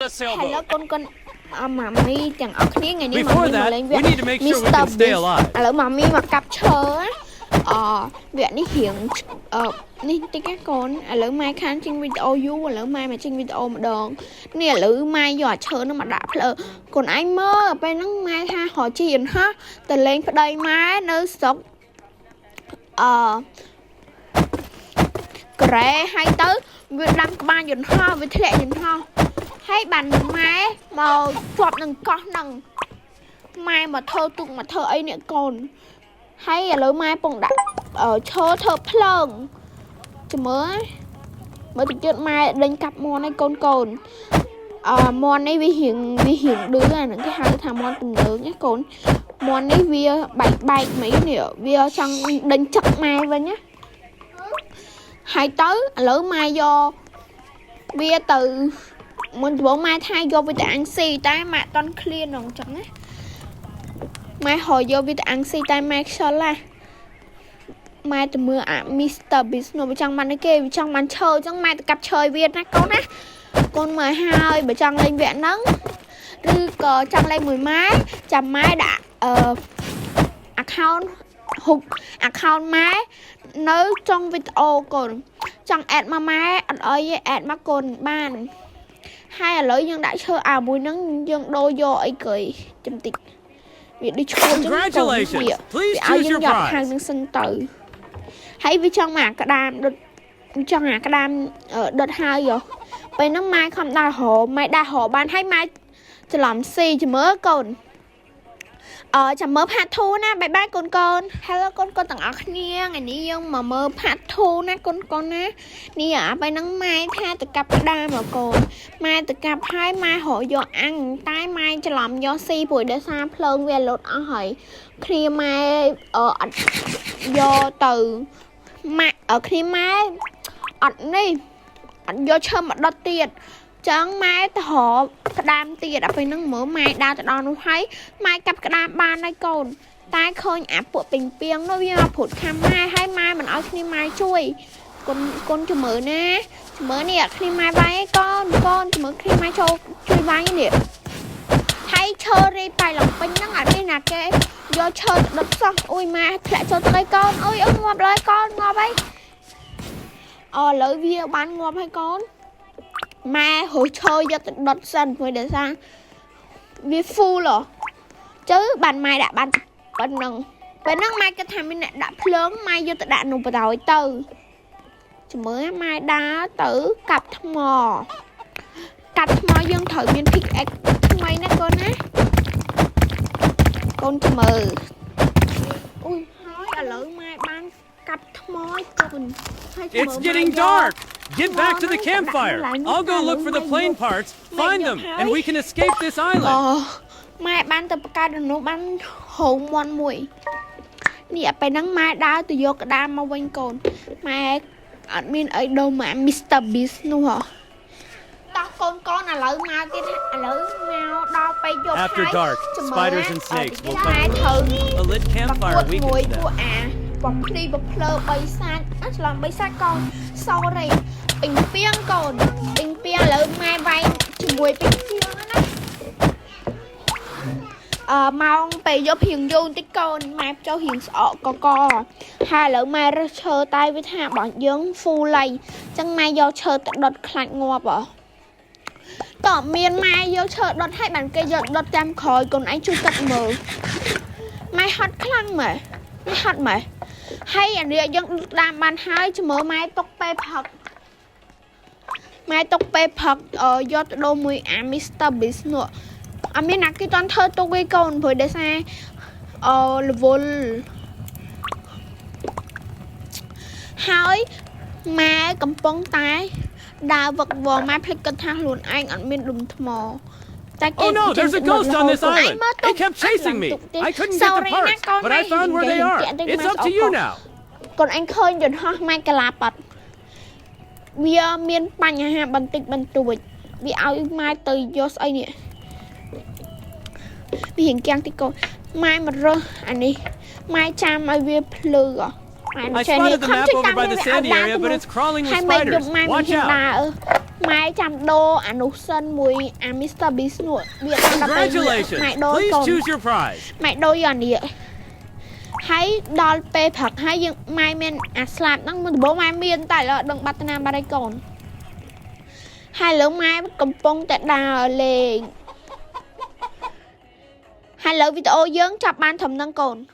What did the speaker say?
Hello con mami chẳng ở kia ngàyนี้ Before mami mà that, lên we viện need to make sure we can stay alive. lỡ mami mà cặp chờ á viện đi hiện đi tới các con lỡ mai khán trên video you lỡ mai mà trên video mà đòn nè lỡ mai giọt chờ nó mà đạp lỡ còn anh mơ bên nó mai ha họ chuyện ha từ lên cái đây mai nơi sọc kể hay tới việc đăng ba dùn ho với thế dùn ho hay bàn máy mà chọp nâng con nâng mai mà thơ tụng mà thơ ấy nè còn hay là lỡ mai bông đặt ở chơ thơ plong chứ mới từ chuyện mai đánh cặp món này con món này vì hiện đứa là những cái hai thằng món từng lớn nhé con món này vì bạch mấy nè vì trong đánh chặt mai vậy nhé hay tới lỡ mai do bia từ mình bố mai thay do vì ăn xì tay mà toàn clear rồi chẳng á mai hồi do vì ăn xì tay mai sao là mai từ mưa Mr. Beast nó trongมันcái trongมันchơi trong mai cặp chơi Việt á con 12 bởi trong lên viện nắngឬក៏ចង់លេខមួយម៉ែចាំម៉ែដាក់account ហុក account ម៉ែនៅtrong video កូនចង់ add មកម៉ែអត់អីទេ add មកកូនបានហើយឥឡូវយើងដាក់ឈើអាមួយហ្នឹងយើងដូរយកអីគេចំតិចវាដូចឈ្មោះចឹងវាឲ្យយើងយកខាងនឹងសិនទៅហើយវាចង់មកក្តាមដុតចង់អាក្តាមដុតហើយពេលហ្នឹងម៉ែខំដាក់រហម៉ែដាក់រហបានហើយម៉ែច្រឡំស៊ីចាំមើលកូនចាំមើលផាត់ធូណាបាយបាយកូន Hello កូនទាំងអស់គ្នាថ្ងៃនេះយើងមកមើលផាត់ធូណាកូនណានេះពេលហ្នឹងម៉ែថាទៅកាប់ក្តាមមកកូនម៉ែទៅកាប់ហើយម៉ែរកយកអាំងតែម៉ែច្រឡំយកស៊ីព្រោះដោយសារភ្លើងវាលុតអស់ហើយគ្នាម៉ែអត់យកទៅម៉ាក់គ្នាម៉ែអត់នេះអត់យកឈើមកដុតទៀតចឹងម៉ែទៅរកក្តាមទៀតដល់ពេលហ្នឹងមើលម៉ែដើរទៅដល់នោះហើយម៉ែកាប់ក្តាមបានហើយកូនតែឃើញអាពួកពេញពីងនោះវាមកព្រួតខាំម៉ែហើយម៉ែមិនអោយគ្នាម៉ែជួយកូនជំមើណាជំមើនេះគ្នាម៉ែវាយឯងកូនជំមើគ្នាម៉ែជួយវាយនេះហើយឈើរីប៉ៃឡងពេញហ្នឹងអត់មានណាគេយកឈើទៅដុតសោះអុយម៉ែធ្លាក់ចូលទៅឲ្យកូនអុយងាប់លើកូនងាប់ហើយឥឡូវវាបានងាប់ហើយកូនម៉ែហូរឈើយកទៅដុតសិនព្រោះដោយសារវា full ជើបានម៉ែដាក់បានប៉ុណ្ណឹងពេលហ្នឹងម៉ែគិតថាមានអ្នកដាក់ភ្លើងម៉ែយកទៅដាក់នោះបដ ாய் ទៅជំរឿម៉ែដើរទៅកាប់ថ្មយើងត្រូវមាន pickaxe ថ្មីណាកូនណាកូនជំរឿអូយហើយឥឡូវម៉ែបានកាប់ថ្មកូន It's getting dark. Get back to the campfire. I'll go look for the plane parts, find them, and we can escape this island. ម៉ែបានទៅបង្កើតនោះបានហូមមន់មួយនេះពេលហ្នឹងម៉ែដើរទៅយកក្តាមមកវិញកូនម៉ែអត់មានអីដូរមក Mr. Beast នោះហ៎តោះកូនឥឡូវមកទៀតឥឡូវមកដល់ពេលយប់ហើយ After dark, spiders and snakes will come. A lit campfire we can set. បំភ្លឺបីសាច់ឆ្លងបីសាច់កូន sorry ពេញពីងកូនពេញពីងឥឡូវម៉ែវាយជាមួយពេញពីងណាម៉ោងពេលយកព្រៀងយូរតិចកូនម៉ែចូលរៀងស្អកកហើយឥឡូវម៉ែរើសឈើតែវាថាបងយើង full ឡៃអញ្ចឹងម៉ែយកឈើទៅដុតខ្លាច់ងាប់តើមានម៉ែយកឈើដុតឲ្យបានគេយកដុតតាមក្រោយកូនឯងជួយកាត់មើលម៉ែហត់ខ្លាំងម៉ែហត់ម៉ែហើយអានេះយើងតាមបានហើយជំរឿម៉ែຕົកពេលផឹកយកទៅដូរមួយអា Mr. Beast នោះអត់មានណាគេតន់ធ្វើទុកវាកូនព្រោះដោយសារlevel ហើយម៉ែកំពុងតែដើរវឹកវរម៉ែភ្លេចគិតថាខ្លួនឯងអត់មានដុំថ្មOh no, there's a ghost on this island. It kept chasing me. I couldn't get the parts, but I found where they are. It's up to you now. កូនឯងឃើញយន្តហោះម៉ែកាឡាប៉ាត់វាមានបញ្ហាបន្តិចបន្តួចវាឲ្យម៉ែទៅយកស្អីនេះវារៀងកាំងតិចកូនម៉ែមករើសអានេះម៉ែចាំឲ្យវាភ្លឺ I spotted the map over by the sandy area, but it's crawling with spiders. Watch out. Mai chăm đô à nụ sân mùi à Mr. Beast nụ Việt Congratulations. Please choose your prize. Mày đôi giòn địa hãy đo pê phật hãy dừng mai men à slap đang bố mai miên tại là đừng bắt nam ba đây còn hai lỡ mai cầm pông tại đà lên hai lỡ video dưỡng chập ban thầm năng cồn